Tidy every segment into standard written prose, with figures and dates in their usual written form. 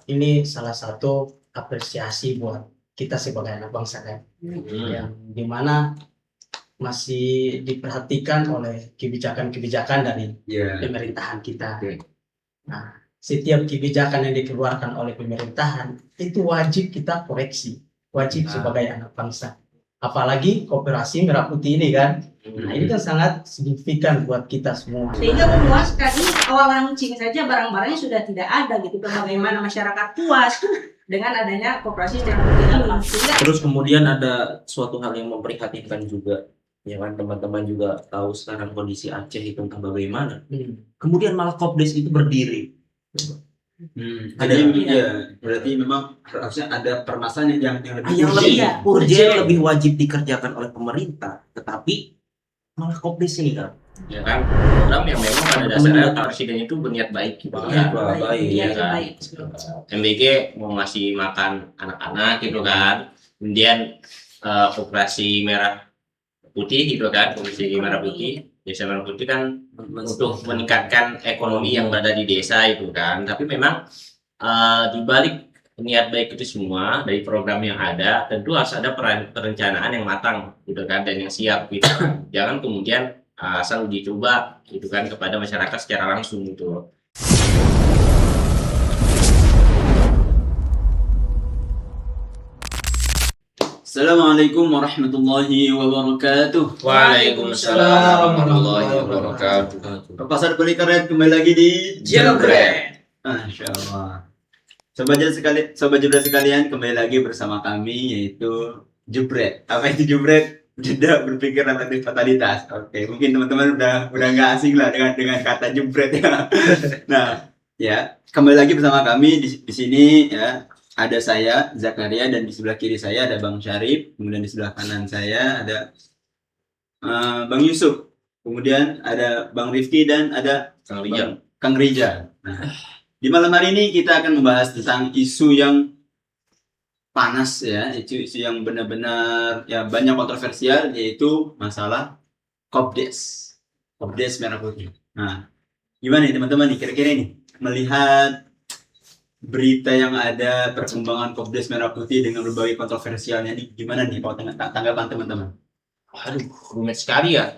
Ini salah satu apresiasi buat kita sebagai anak bangsa kan, yang dimana masih diperhatikan oleh kebijakan-kebijakan dari pemerintahan kita. Nah, setiap kebijakan yang dikeluarkan oleh pemerintahan itu wajib kita koreksi, wajib sebagai anak bangsa. Apalagi Koperasi Merah Putih ini kan, nah ini kan sangat signifikan buat kita semua. Sehingga memuaskan, ini awal launching saja barang-barangnya sudah tidak ada gitu. Bagaimana masyarakat puas dengan adanya Koperasi Merah Putih ini. Terus kemudian ada suatu hal yang memprihatinkan juga, ya kan, teman-teman juga tahu sekarang kondisi Aceh itu entah bagaimana. Kemudian malah Kopdes itu berdiri. Jadi berarti memang harusnya ada permasalahan yang lebih urgent, lebih wajib dikerjakan oleh pemerintah, tetapi malah Kopdes ini kan. Ya kan, program yang memang pada dasarnya presiden itu berniat baik gitu kan. Iya, kan. baik. MBG mau ngasih makan anak-anak gitu kan. Kemudian Koperasi Merah Putih gitu kan, Koperasi Merah Putih, Desa Merah Putih kan untuk meningkatkan ekonomi yang berada di desa itu kan. Tapi memang di balik niat baik itu semua dari program yang ada, tentu harus ada perencanaan yang matang gitu kan, dan yang siap gitu. Jangan kemudian asal dicoba gitu kan kepada masyarakat secara langsung gitu. Assalamualaikum warahmatullahi wabarakatuh. Waalaikumsalam warahmatullahi wabarakatuh. Pasar Pelikaret kembali lagi di Jebret. Masya Allah. Sobat Jebret sekalian, kembali lagi bersama kami yaitu Jebret. Apa itu Jebret? Jeda berpikir relatif fatalitas. Oke, mungkin teman-teman udah nggak asing lah dengan kata Jebret ya. Nah, ya kembali lagi bersama kami di sini ya. Ada saya, Zakaria, dan di sebelah kiri saya ada Bang Syarif. Kemudian di sebelah kanan saya ada Bang Yusuf. Kemudian ada Bang Rifki dan ada Kang Rijal. Nah, di malam hari ini kita akan membahas tentang isu yang panas ya, isu yang benar-benar ya banyak kontroversial, yaitu masalah Kopdes Merah Putih. Nah, gimana nih teman-teman nih kira-kira nih melihat berita yang ada perkembangan Kopdes Merah Putih dengan berbagai kontroversialnya ini, gimana nih kalau tanggapan teman-teman? Aduh, rumit sekali ya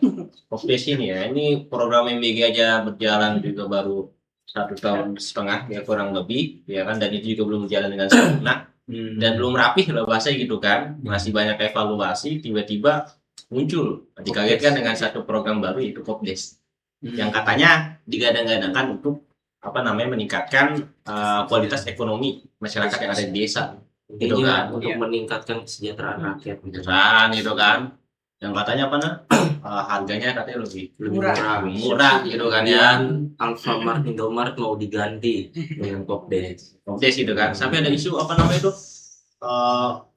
Kopdes ini ya. Ini program MBG aja berjalan juga baru 1,5 tahun ya, kurang lebih ya kan, dan itu juga belum berjalan dengan sempurna dan belum rapih lah bahasa gitu kan. Masih banyak evaluasi, tiba-tiba muncul dikagetkan dengan satu program baru yaitu Kopdes yang katanya digadang-gadangkan untuk meningkatkan kualitas ekonomi masyarakat yang ada di desa gitu kan, untuk meningkatkan kesejahteraan rakyat gitu kan, yang katanya harganya katanya lebih murah gitu kan ya. Alfamart, Indomart mau diganti dengan Kopdes gitu kan, sampai ada isu itu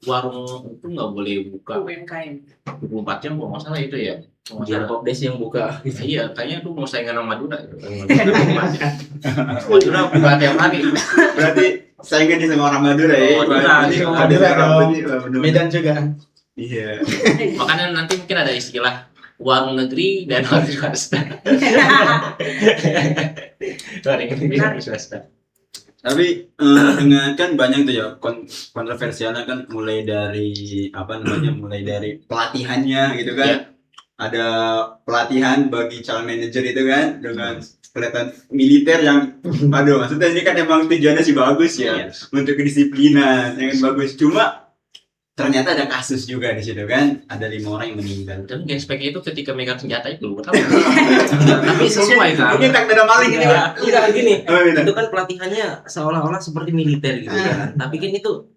warung itu nggak boleh buka 24 jam kalau nggak salah itu ya. Biar Kopdes yang buka. Iya, kayaknya itu mau saingan sama Madura gitu. Madura buka tiap hari. Berarti saingan sama orang Madura ya. Madura, Medan juga. Iya. Makanya nanti mungkin ada istilah warung negeri dan warung swasta. Warung negeri dan swasta. Tapi dengan kan banyak tuh ya kontroversialnya kan, mulai dari mulai dari pelatihannya gitu kan. Yeah. Ada pelatihan bagi calon manajer itu kan dengan kelihatan militer yang maksudnya ini kan emang tujuannya sih bagus ya, untuk kedisiplinan yang bagus, cuma ternyata ada kasus juga di situ kan, ada 5 orang yang meninggal. Dan gengspek itu ketika megang senjata itu tapi sesuai kan. Mungkin tak ada maling ini kan. Enggak gini. Itu kan pelatihannya seolah-olah seperti militer gitu kan. Tapi kan itu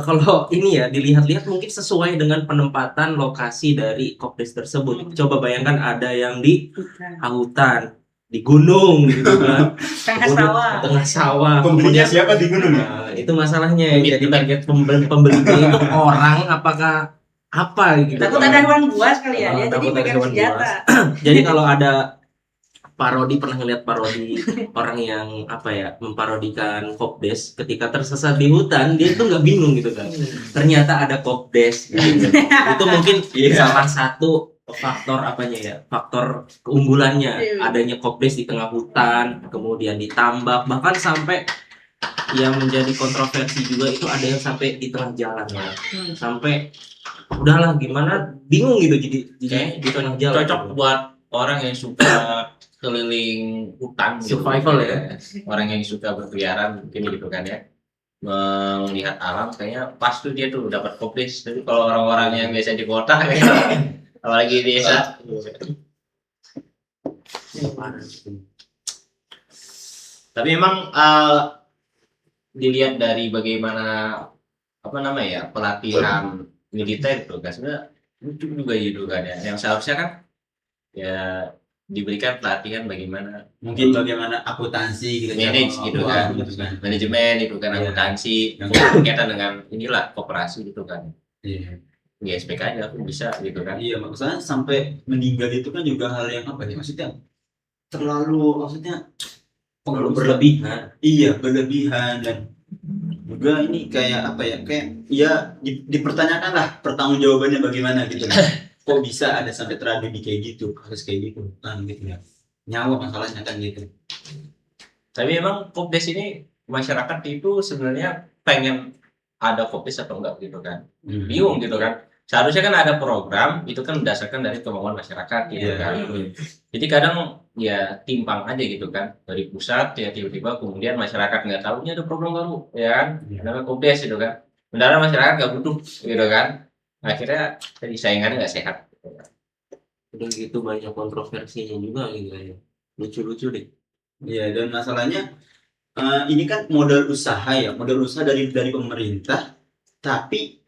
kalau ini ya dilihat-lihat mungkin sesuai dengan penempatan lokasi dari Kopdes tersebut. Coba bayangkan ada yang di hutan, di gunung gitu kan. Tengah sawah. Pembelinya siapa di gunung? Itu masalahnya ya. Jadi target pembelinya itu orang apa gitu. Takut ada hewan buas kali ya, dia jadi pegang senjata. Jadi kalau ada parodi, pernah ngeliat parodi orang yang memparodikan Kopdes ketika tersesat di hutan, dia itu nggak bingung gitu kan. Ternyata ada Kopdes gitu. Itu mungkin salah satu faktor keunggulannya, adanya Kopdes di tengah hutan, kemudian ditambak, bahkan sampai yang menjadi kontroversi juga itu ada yang sampai di tengah jalan ya. Sampai udahlah gimana bingung gitu jadi di tengah jalan. Cocok buat orang yang suka keliling hutan gitu. Survival ya. Orang yang suka berkeliaran mungkin gitu kan ya, melihat alam kayaknya pas tuh dia tuh dapat koplis. Tapi kalau orang-orang yang biasa di kota apalagi di desa, tapi memang dilihat dari bagaimana apa namanya ya pelatihan militer itu kan sebenarnya lucu juga gitu kan ya, yang seharusnya kan ya diberikan pelatihan bagaimana Mungkin bagaimana akuntansi gitu, manage cara gitu apa, kan, gitu kan. manajemen itu kan, Iya. akuntansi Yang- berkaitan dengan inilah koperasi gitu kan, Iya. di SPK aja aku bisa gitu kan. Iya, maksudnya sampai meninggal itu kan juga hal yang apa ya, maksudnya terlalu, maksudnya Terlalu berlebihan. Iya, berlebihan. Dan juga ini kayak apa ya, kayak ya dipertanyakan lah pertanggungjawabannya bagaimana gitu kan. Kok bisa ada sampai tragedi kayak gitu, kasus kayak gitu kan gitu ya, nyawa masalahnya kan gitu. Tapi emang Kopdes ini masyarakat itu sebenarnya pengen ada Kopdes atau enggak gitu kan, bingung gitu kan. Seharusnya kan ada program itu kan berdasarkan dari kemauan masyarakat gitu Iya. kan. Jadi kadang ya timpang aja gitu kan, dari pusat ya tiba-tiba kemudian masyarakat nggak tahu ini ada program baru ya kan, Iya. namanya Kopdes gitu kan. Sementara masyarakat nggak butuh gitu kan. Akhirnya jadi saingannya nggak sehat. Udah gitu banyak kontroversinya juga gitu ya. Lucu-lucu deh. Iya, dan masalahnya ini kan modal usaha ya, modal usaha dari pemerintah, tapi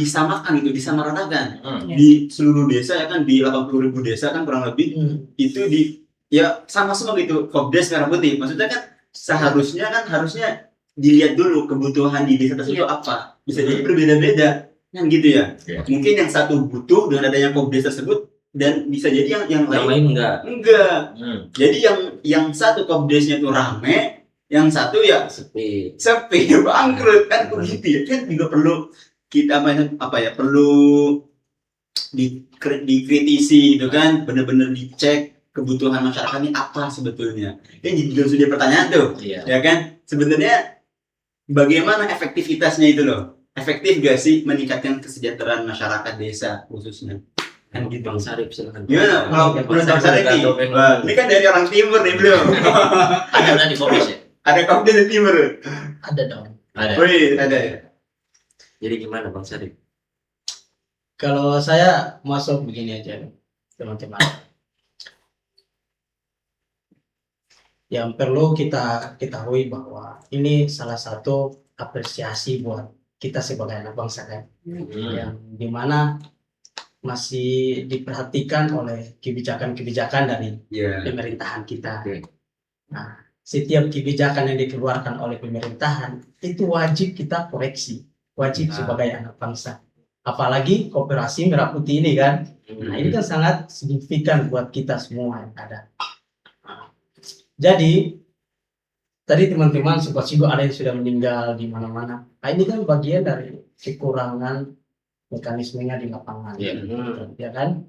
disamakan gitu, disamaratakan di seluruh desa ya kan, di 80.000 desa kan kurang lebih itu ya sama semua gitu, Kopdes Merah Putih. Maksudnya kan harusnya dilihat dulu kebutuhan di desa tersebut apa, bisa jadi berbeda-beda kan gitu ya. Iya. Mungkin yang satu butuh dengan adanya Kopdes tersebut, dan bisa jadi yang Yang lain lain enggak. enggak. Jadi yang satu Kopdesnya tuh rame, yang satu ya Sepi. sepi, bangkrut kan begitu ya. Kan juga perlu kita apa ya, perlu dikritisi gitu kan, bener-bener dicek kebutuhan masyarakat ini apa sebetulnya. Kan juga sudah pertanyaan tuh, Iya. ya kan? Sebenarnya bagaimana efektivitasnya itu loh? Efektif gak sih meningkatkan kesejahteraan masyarakat desa khususnya? Kan gitu. Bang Sarip silakan. Gimana? Kalau Bang menurut Bang Sarip Sarip nih, juga pengen wah, ngomong. ini kan dari orang timur nih belum? Ada di Kopdes ya? Ada Kopdes di timur. Ada dong. Ada. Wih, ada ya. Jadi gimana Bang Sarip? Kalau saya masuk begini aja, teman-teman. Yang perlu kita ketahui bahwa ini salah satu apresiasi buat kita sebagai anak bangsa kan, yang dimana masih diperhatikan oleh kebijakan-kebijakan dari Iya. pemerintahan kita. Oke. Nah, setiap kebijakan yang dikeluarkan oleh pemerintahan itu wajib kita koreksi, wajib sebagai anak bangsa. Apalagi Koperasi Merah Putih ini kan, nah ini kan sangat signifikan buat kita semua yang ada. Jadi tadi teman-teman sempat singgung ada yang sudah meninggal di mana-mana. Nah ini kan bagian dari kekurangan mekanismenya di lapangan, Iya. ya kan?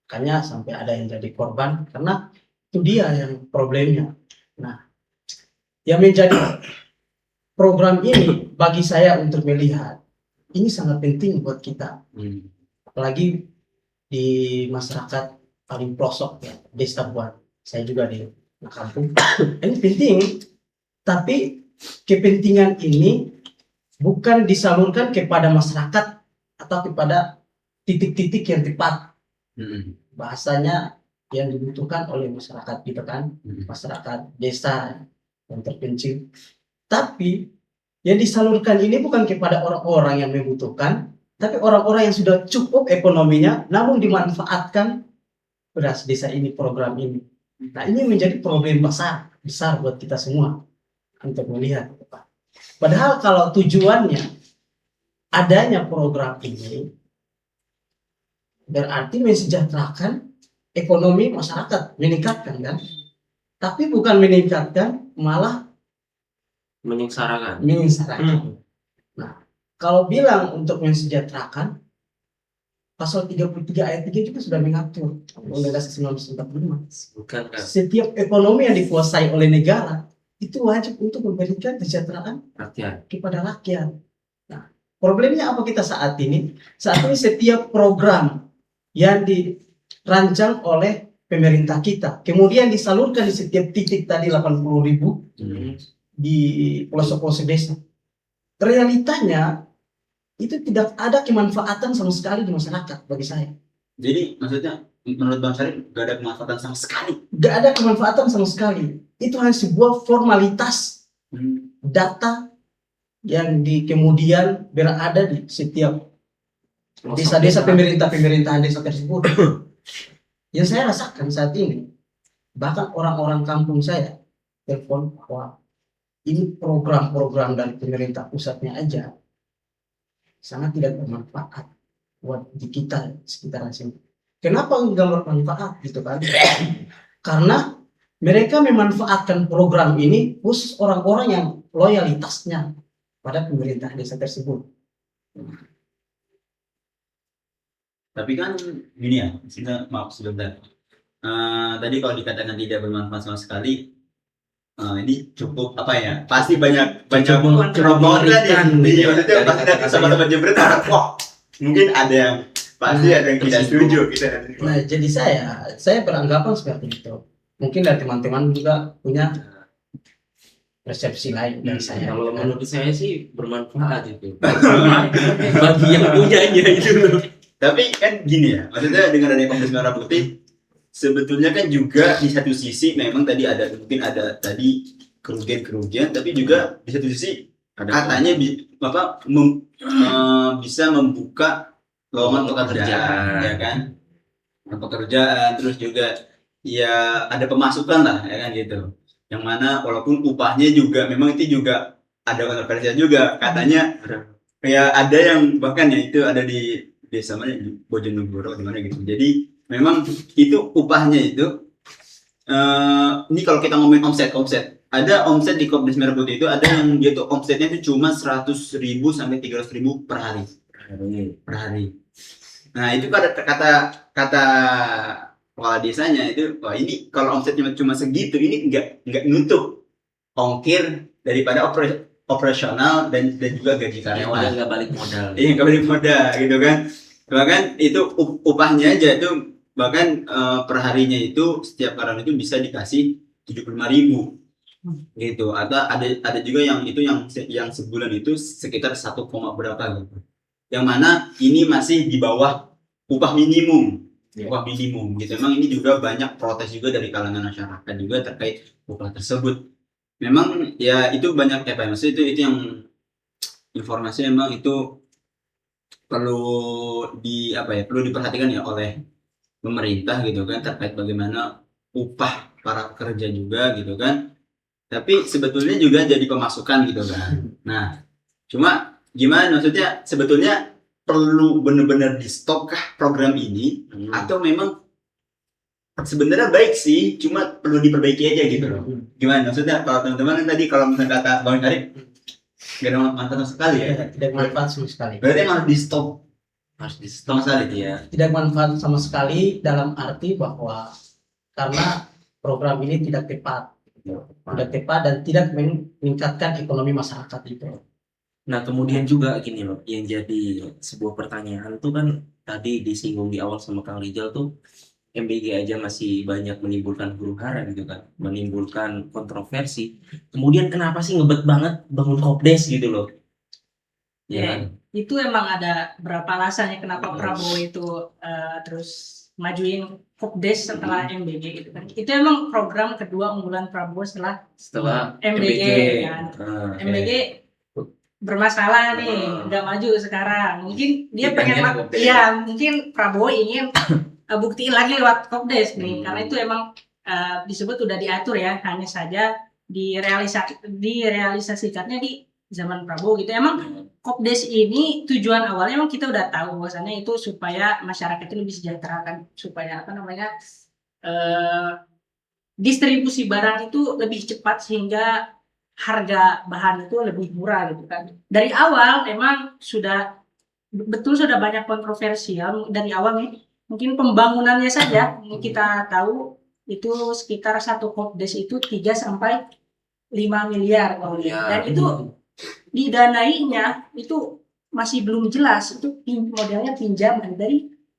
Makanya sampai ada yang jadi korban karena itu dia yang problemnya. Nah, yang menjadi program ini bagi saya untuk melihat ini sangat penting buat kita, apalagi di masyarakat paling pelosok ya, desa buat saya juga di kampung. Ini penting, tapi kepentingan ini bukan disalurkan kepada masyarakat atau kepada titik-titik yang tepat. Bahasanya yang dibutuhkan oleh masyarakat gitu kan, masyarakat desa yang terpencil. Tapi yang disalurkan ini bukan kepada orang-orang yang membutuhkan, tapi orang-orang yang sudah cukup ekonominya, namun dimanfaatkan beras desa ini, program ini. Nah ini menjadi problem besar buat kita semua untuk melihat. Padahal kalau tujuannya adanya program ini berarti mensejahterakan ekonomi masyarakat, meningkatkan kan? Tapi bukan meningkatkan, malah Menyengsarakan. Nah, kalau bilang untuk mensejahterakan, pasal 33 ayat 3 juga sudah mengatur Undang-Undang 1945. Bukan kan? Setiap ekonomi yang dikuasai oleh negara itu wajib untuk memberikan kesejahteraan Rakyat. kepada rakyat. Nah, problemnya apa kita saat ini? Saat ini setiap program yang dirancang oleh pemerintah kita, kemudian disalurkan di setiap titik tadi 80.000 di pelosok-pelosok desa. Realitanya itu tidak ada kemanfaatan sama sekali di masyarakat bagi saya. Jadi maksudnya menurut Bang Syarif gak ada kemanfaatan sama sekali. Gak ada kemanfaatan sama sekali. Itu hanya sebuah formalitas data yang kemudian berada di setiap desa-desa pemerintahan desa tersebut. Yang saya rasakan saat ini, bahkan orang-orang kampung saya telepon bahwa ini program-program dari pemerintah pusatnya aja sangat tidak bermanfaat buat di kita sekitaran sini. Kenapa nggak bermanfaat gitu kan? Karena mereka memanfaatkan program ini khusus orang-orang yang loyalitasnya pada pemerintah desa tersebut. Tapi kan gini ya, maaf sebentar. Tadi kalau dikatakan tidak bermanfaat sama sekali, ini cukup apa ya? Pasti banyak cerobohan kan. Iya, maksudnya pasti nanti sama-sama jebret. Wah, mungkin ada yang pasti ada yang tidak setuju kita. Nah, jadi saya beranggapan seperti itu. Mungkin dari teman-teman juga punya persepsi lain dari saya. Kalau menurut saya sih bermanfaat itu. Bagi yang punyanya itu. Tapi kan gini ya, maksudnya dengan adanya Kongres Merah Putih, sebetulnya kan juga di satu sisi memang tadi ada mungkin ada tadi kerugian-kerugian, tapi juga di satu sisi katanya bisa membuka lowongan pekerjaan, ya kan? Pekerjaan, terus juga ya ada pemasukan lah, ya kan gitu. Yang mana walaupun upahnya juga memang itu juga ada kontroversi juga, katanya ya ada yang bahkan ya itu ada di desa mana di Bojonegoro di mana gitu. Jadi memang itu upahnya itu ini kalau kita ngomongin omset ada omset di Kopdes Merah Putih itu ada yang dia tuh omsetnya itu cuma 100.000 sampai 300.000 per hari. Nah itu kata kepala desanya itu, wah ini kalau omsetnya cuma segitu ini nggak nutup ongkir daripada operasional dan juga gaji karyawan. Nggak balik modal. Iya nggak balik modal gitu kan. Bahkan itu upahnya aja itu bahkan per harinya itu setiap karyawan itu bisa dikasih 75.000 gitu. Atau ada juga yang itu yang sebulan itu sekitar 1, berapa gitu. Yang mana ini masih di bawah upah minimum. Upah minimum gitu. Memang ini juga banyak protes juga dari kalangan masyarakat juga terkait upah tersebut. Memang ya itu banyak maksudnya itu yang informasi memang itu perlu diperhatikan ya oleh pemerintah gitu kan terkait bagaimana upah para pekerja juga gitu kan. Tapi sebetulnya juga jadi pemasukan gitu kan. Nah, cuma gimana maksudnya sebetulnya perlu benar-benar di stop kah program ini atau memang sebenarnya baik sih, cuma perlu diperbaiki aja gitu loh. Gimana maksudnya kalau teman-teman kan tadi kalau misalnya kata Bang Karim gak ada manfaat sama sekali ya? Tidak manfaat sama sekali. Berarti emang harus di stop sama sekali ya. Tidak manfaat sama sekali dalam arti bahwa karena program ini tidak tepat dan tidak meningkatkan ekonomi masyarakat itu. Nah kemudian juga gini loh, yang jadi sebuah pertanyaan tuh kan tadi disinggung di awal sama Kang Rijal tuh MBG aja masih banyak menimbulkan huru-hara gitu kan, menimbulkan kontroversi. Kemudian kenapa sih ngebet banget bangun Kopdes gitu loh? Ya, itu emang ada berapa alasannya kenapa Prabowo itu terus majuin Kopdes setelah MBG gitu kan. Itu emang program kedua unggulan Prabowo setelah MBG kan. MBG bermasalah nih, nggak maju sekarang. Mungkin dia pengen mungkin Prabowo ingin buktiin lagi lewat Kopdes nih, karena itu emang disebut udah diatur ya, hanya saja direalisasikannya di zaman Prabowo gitu. Emang Kopdes ini tujuan awalnya emang kita udah tahu bahwasannya itu supaya masyarakat itu lebih sejahtera kan, supaya distribusi barang itu lebih cepat sehingga harga bahan itu lebih murah gitu kan. Dari awal emang sudah banyak kontroversial dari awal nih. Mungkin pembangunannya saja kita tahu itu sekitar satu Kopdes itu 3 sampai 5 miliar kalau Ya. dan itu didanainya itu masih belum jelas, itu modelnya pinjaman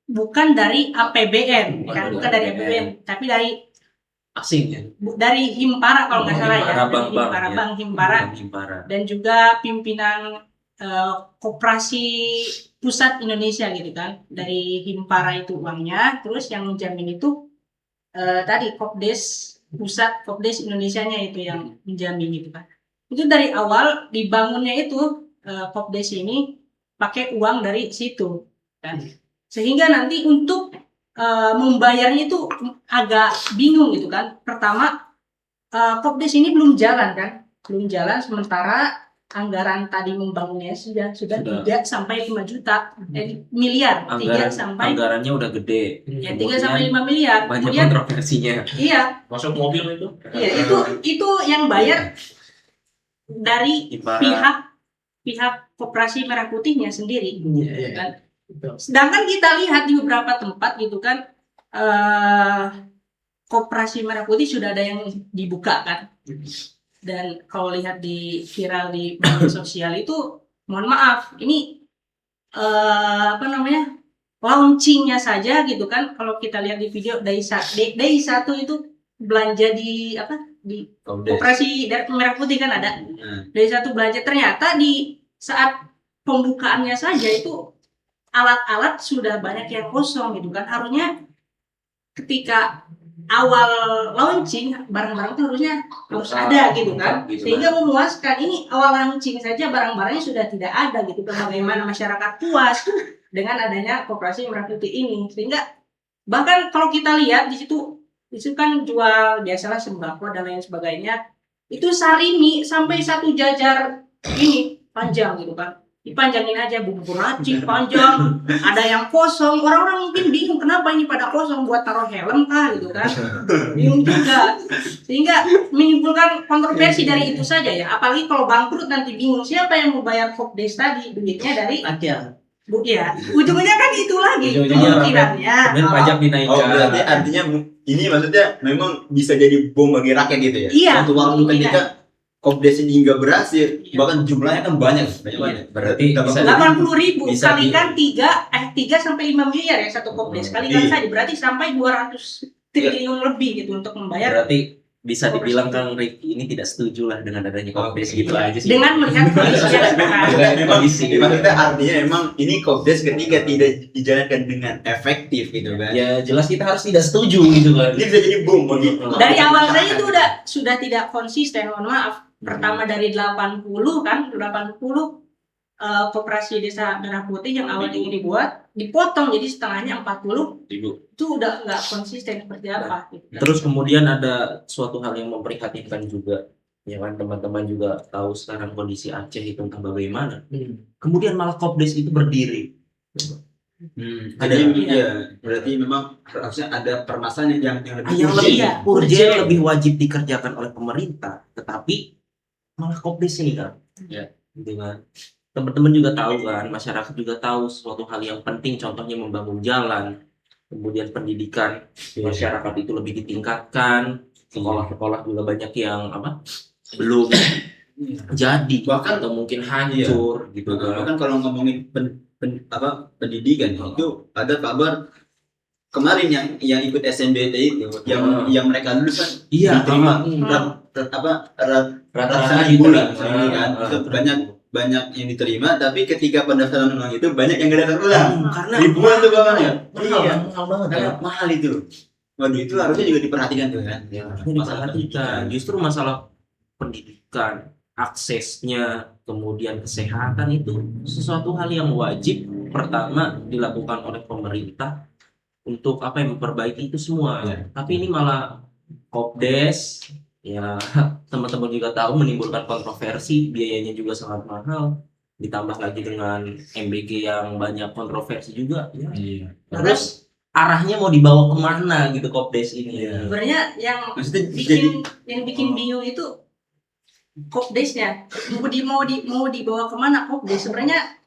bukan dari APBN, bukan dari APBN, tapi dari Asing ya. dari Himpara kalau nggak salah ya, Himpara, dari bank-bank, Himpara, ya. Bank Himpara, Himpara. dan juga pimpinan Koperasi Pusat Indonesia gitu kan, dari Himpara itu uangnya, terus yang menjamin itu tadi Kopdes Pusat Kopdes Indonesianya itu yang menjamin itu kan. Itu dari awal dibangunnya itu Kopdes ini pakai uang dari situ kan. Sehingga nanti untuk membayarnya itu agak bingung gitu kan. Pertama Kopdes ini belum jalan kan, sementara anggaran tadi membangunnya sudah 3 sampai 5 juta miliar, 3 sampai Anggarannya udah gede. ya 3 sampai 5 miliar. Banyak Kemudian kontroversinya. iya, Masuk mobil itu. iya itu yang bayar dari Himpara. pihak Koperasi Merah Putihnya sendiri. Iya. Kan? Betul. Sedangkan kita lihat di beberapa tempat gitu kan, Koperasi Merah Putih sudah ada yang dibuka kan. Dan kalau lihat di viral di media sosial itu, mohon maaf, ini launchingnya saja gitu kan. Kalau kita lihat di video day 1 itu belanja di Koperasi Merah Putih kan ada. Day 1 belanja, ternyata di saat pembukaannya saja itu alat-alat sudah banyak yang kosong gitu kan. Harusnya ketika awal launching barang-barang itu harus ada gitu kan, sehingga memuaskan. Ini awal launching saja barang-barangnya sudah tidak ada gitu kan. Bagaimana masyarakat puas dengan adanya Koperasi Merah Putih ini, sehingga bahkan kalau kita lihat di situ kan jual biasalah sembako dan lain sebagainya, itu sarimi sampai 1 jajar ini panjang gitu kan, dipanjangin aja, bubur racik panjang, ada yang kosong. Orang-orang mungkin bingung kenapa ini pada kosong, buat taruh helm kah gitu kan, bingung juga, sehingga menimbulkan kontroversi dari itu saja ya. Apalagi kalau bangkrut nanti bingung siapa yang mau bayar Kopdes tadi, duitnya dari Rakyat. ya, ujungnya kan itu lagi Ujung-ujungnya kemungkinannya. Kemudian pajak dinaikkan. Oh, berarti artinya ini maksudnya memang bisa jadi bom bagi rakyat gitu ya? Iya. Suatu waktu ketika Kopdes ini nggak berhasil, bahkan jumlahnya kan banyak. Berarti bisa 80.000 bisa kalikan 3 sampai 5 miliar ya satu Kopdes, kalikan saja berarti sampai 200 triliun lebih gitu untuk membayar. Berarti bisa dibilang Kang Riki ini tidak setuju lah dengan adanya Kopdes gitu aja sih. Dengan melihat kondisi yang sekarang. Maksudnya artinya emang ini Kopdes ketika tidak dijalankan dengan efektif gitu kan? Ya jelas kita harus tidak setuju gitu kan. Ini bisa jadi bom bagi. Dari awal saja itu sudah tidak konsisten, mohon maaf. Pertama dari 80 Koperasi Desa Merah Putih yang awalnya ingin dibuat, dipotong jadi setengahnya 40. Itu udah nggak konsisten seperti apa gitu. Terus kemudian ada suatu hal yang memprihatinkan juga, ya kan, teman-teman juga tahu sekarang kondisi Aceh itu entah bagaimana. Kemudian malah Kopdes itu berdiri. Berarti memang harusnya ada permasalahan yang lebih Yang lebih Iya, urgent, lebih wajib dikerjakan oleh pemerintah, tetapi malah Kopdes ini kan. Ya. Gitu kan. Teman-teman juga tahu kan, masyarakat juga tahu suatu hal yang penting, contohnya membangun jalan, kemudian pendidikan masyarakat itu lebih ditingkatkan, sekolah-sekolah juga banyak yang belum jadi, Bahkan- atau mungkin hancur gitu kan. Bahkan kalau ngomongin pendidikan itu ada kabar kemarin yang ikut SNBT itu yang mereka lulus kan Iya, diterima ratusan ribu lah kan. Itu banyak yang diterima, tapi ketika pendaftaran ulang itu banyak yang gak datang ulang karena ribuan tuh kawannya. mahal banget ya. Karena mahal itu. Waduh, itu harusnya juga diperhatikan tuh kan. Diperhatikan. Justru masalah pendidikan, aksesnya, kemudian kesehatan itu sesuatu hal yang wajib pertama dilakukan oleh pemerintah untuk memperbaiki itu semua. Tapi ini malah Kopdes, ya teman-teman juga tahu, menimbulkan kontroversi, biayanya juga sangat mahal, ditambah lagi dengan MBG yang banyak kontroversi juga. Terus arahnya mau dibawa kemana gitu Kopdes ini? Sebenarnya yang Maksudnya bikin bingung itu Kopdesnya mau dibawa kemana Kopdes. Sebenarnya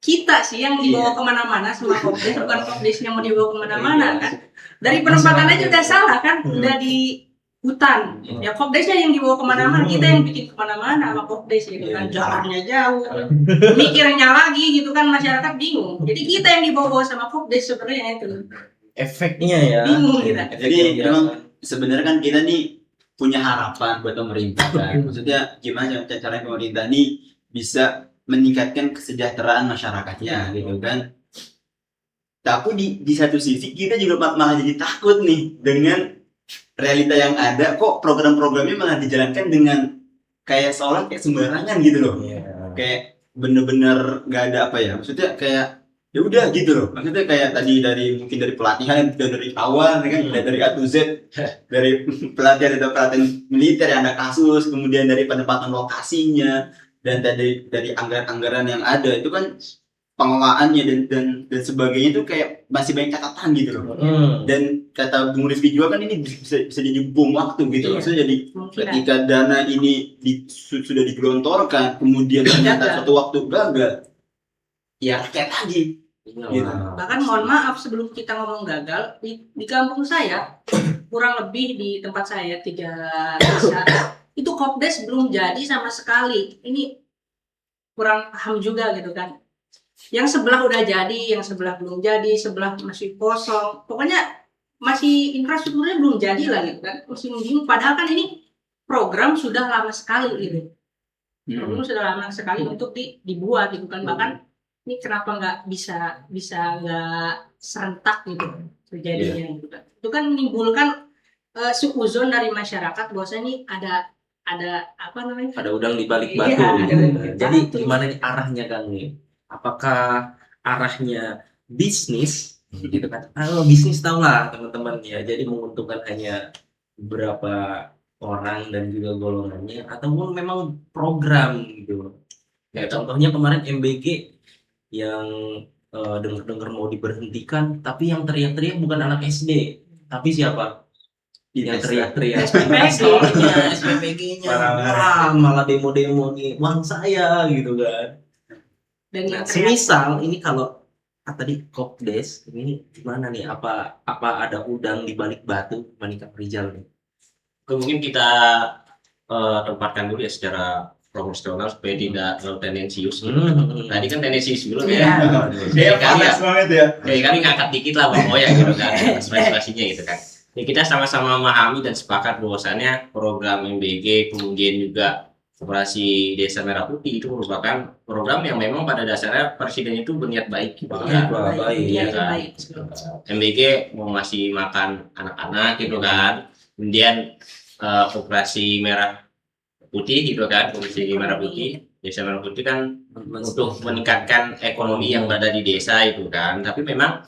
kita sih yang dibawa kemana-mana sama Kopdes, bukan Kopdesnya mau dibawa kemana-mana kan. Dari penempatannya juga salah kan, hutan. Ya Kopdesnya yang dibawa kemana-mana, kita yang bikin kemana-mana sama Kopdes gitu kan, jalannya jauh, mikirnya lagi gitu kan, masyarakat bingung. Jadi kita yang dibawa sama Kopdes sebenarnya itu Efeknya ya. bingung kita. Jadi memang sebenarnya kan kita nih punya harapan buat pemerintah kan. Maksudnya gimana caranya pemerintah nih bisa meningkatkan kesejahteraan masyarakatnya gitu kan. Tapi di satu sisi kita juga malah jadi takut nih dengan realita yang ada, kok program-programnya malah dijalankan dengan kayak seolah kayak sembarangan gitu loh. Kayak bener-bener nggak ada apa ya, maksudnya kayak ya udah gitu loh. Maksudnya kayak tadi mungkin dari pelatihan dari awal kan, dari A to Z, dari pelatihan militer yang ada kasus, kemudian dari penempatan lokasinya, dan dari anggaran-anggaran yang ada itu kan pengelolaannya dan sebagainya itu kayak masih banyak catatan gitu loh. Dan kata Bung Rifki juga kan ini bisa jadi bom waktu gitu. Maksudnya jadi ketika dana ini sudah digelontorkan kemudian ternyata suatu waktu gagal, ya kayak tadi gitu. Bahkan mohon maaf sebelum kita ngomong gagal, di kampung saya kurang lebih di tempat saya 3 desa itu Kopdes belum jadi sama sekali. Ini kurang paham juga gitu kan. Yang sebelah udah jadi, yang sebelah belum jadi, sebelah masih kosong. Pokoknya masih infrastrukturnya belum jadi lah gitu kan. Masih bingung. Padahal kan ini program sudah lama sekali gitu. Program sudah lama sekali untuk dibuat gitu kan. Bahkan ini kenapa nggak bisa nggak serentak gitu terjadinya gitu kan. Itu kan menimbulkan suuzon dari masyarakat bahwasanya ini ada apa namanya? Ada udang di balik batu. Jadi gimana nih arahnya Kang nih? Apakah arahnya bisnis gitu kan? Kalau bisnis tau lah teman-teman ya, jadi menguntungkan hanya beberapa orang dan juga golongannya, ataupun memang program gitu. Ya contohnya kemarin MBG yang dengar-dengar mau diberhentikan, tapi yang teriak-teriak bukan anak SD, tapi siapa? Yang teriak-teriak SPPG-nya, malah demo-demo nih uang saya gitu kan. Nah, semisal ini kalau tadi Kopdes ini gimana nih? Apa ada udang di balik batu, Manika Rizal nih? Mungkin kita tempatkan dulu ya secara proporsional supaya tidak terlalu tendensius. Tadi kan tendensius dulu ya. Kali ngangkat dikit lah pokoknya gitu kan, ekspresinya gitu kan. Ya, kita sama-sama memahami dan sepakat bahwasannya program MBG kemudian juga Operasi Desa Merah Putih itu merupakan program yang memang pada dasarnya presiden itu berniat baik gitu kan. MBG mau ngasih makan anak-anak gitu kan. Kemudian Operasi Merah Putih gitu kan, Komisi Merah Putih, Desa Merah Putih kan untuk meningkatkan ekonomi yang berada di desa itu kan. Tapi memang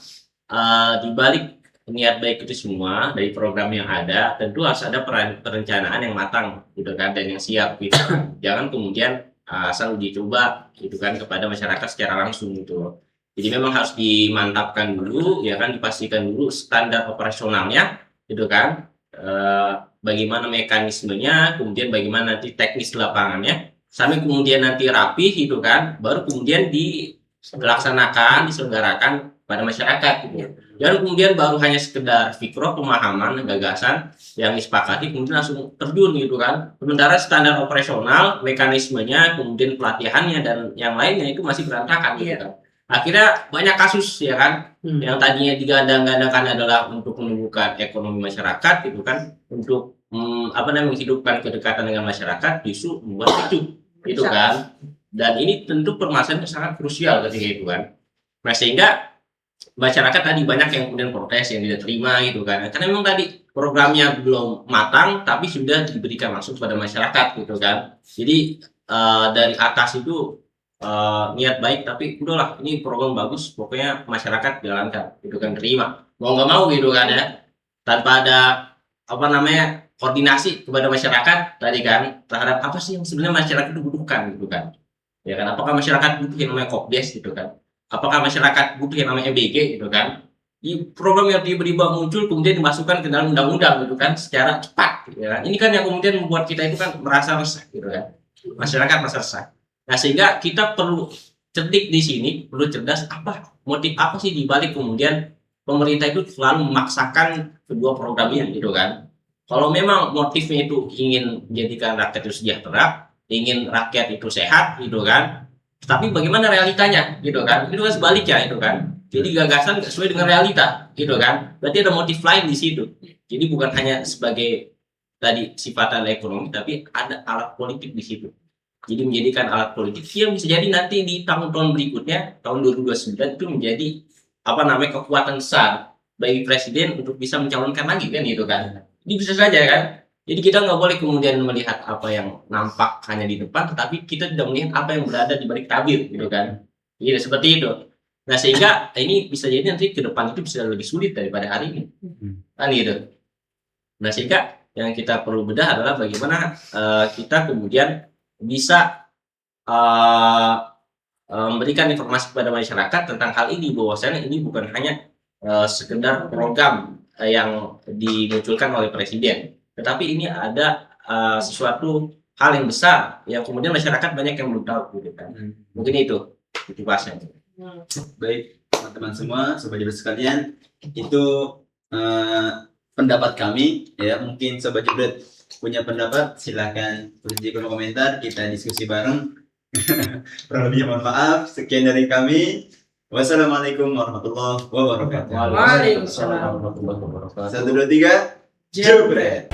di balik niat baik itu semua dari program yang ada tentu harus ada perencanaan yang matang gitu kan, dan yang siap gitu. Jangan kemudian asal dicoba gitu kan kepada masyarakat secara langsung gitu. Jadi memang harus dimantapkan dulu ya kan, dipastikan dulu standar operasionalnya gitu kan, bagaimana mekanismenya, kemudian bagaimana nanti teknis lapangannya, sampai kemudian nanti rapi gitu kan, baru kemudian diselenggarakan pada masyarakat gitu. Dan kemudian baru hanya sekedar fikroh, pemahaman, gagasan yang disepakati kemudian langsung terjun gitu kan. Sementara standar operasional, mekanismenya, kemudian pelatihannya dan yang lainnya itu masih berantakan gitu kan. Akhirnya banyak kasus ya kan, yang tadinya digadang-gadangkan adalah untuk menumbuhkan ekonomi masyarakat gitu kan, untuk menghidupkan kedekatan dengan masyarakat, justru membuat itu kan. Dan ini tentu permasalahan yang sangat krusial ketika itu kan. Nah sehingga masyarakat tadi banyak yang kemudian protes, yang tidak terima gitu kan, karena memang tadi programnya belum matang tapi sudah diberikan langsung kepada masyarakat gitu kan. Jadi dari atas itu niat baik, tapi udahlah ini program bagus, pokoknya masyarakat jalankan gitu kan, terima mau nggak mau gitu kan ya, tanpa ada koordinasi kepada masyarakat tadi kan, terhadap apa sih yang sebenarnya masyarakat itu butuhkan gitu kan ya kan. Apakah masyarakat butuh yang namanya Kopdes gitu kan, apakah masyarakat butuh yang namanya MBG gitu kan. Program yang tiba-tiba muncul kemudian dimasukkan ke dalam undang-undang gitu kan secara cepat gitu kan. Ini kan yang kemudian membuat kita itu kan merasa resah gitu kan, masyarakat merasa resah. Nah sehingga kita perlu cerdik di sini, perlu cerdas, motif apa sih dibalik kemudian pemerintah itu selalu memaksakan kedua program ini gitu kan. Kalau memang motifnya itu ingin menjadikan rakyat itu sejahtera, ingin rakyat itu sehat gitu kan, tapi bagaimana realitanya gitu kan, itu kan sebaliknya itu kan. Jadi gagasan nggak sesuai dengan realita gitu kan, berarti ada motif lain di situ. Jadi bukan hanya sebagai tadi sifat ekonomi, tapi ada alat politik di situ. Jadi menjadikan alat politik yang bisa jadi nanti di tahun-tahun berikutnya, tahun 2029 itu menjadi apa namanya kekuatan besar bagi presiden untuk bisa mencalonkan lagi kan gitu kan. Ini bisa saja kan. Jadi kita nggak boleh kemudian melihat apa yang nampak hanya di depan, tetapi kita tidak melihat apa yang berada di balik tabir gitu kan. Jadi seperti itu. Nah sehingga ini bisa jadi nanti ke depan itu bisa lebih sulit daripada hari ini kan gitu. Nah sehingga yang kita perlu bedah adalah bagaimana kita kemudian bisa memberikan informasi kepada masyarakat tentang hal ini, bahwasanya ini bukan hanya sekedar program yang dimunculkan oleh presiden, tetapi ini ada sesuatu hal yang besar yang kemudian masyarakat banyak yang belum tahu gitu kan. Mungkin itu bahasanya. Baik, teman-teman semua, sobat jebret sekalian, itu pendapat kami ya. Mungkin sobat jebret punya pendapat, silahkan tulis di kolom komentar, kita diskusi bareng. Kurang lebihnya mohon maaf. Sekian dari kami. Wassalamualaikum warahmatullahi wabarakatuh. Waalaikumsalam warahmatullahi wabarakatuh. 1, 2, 3, jebret.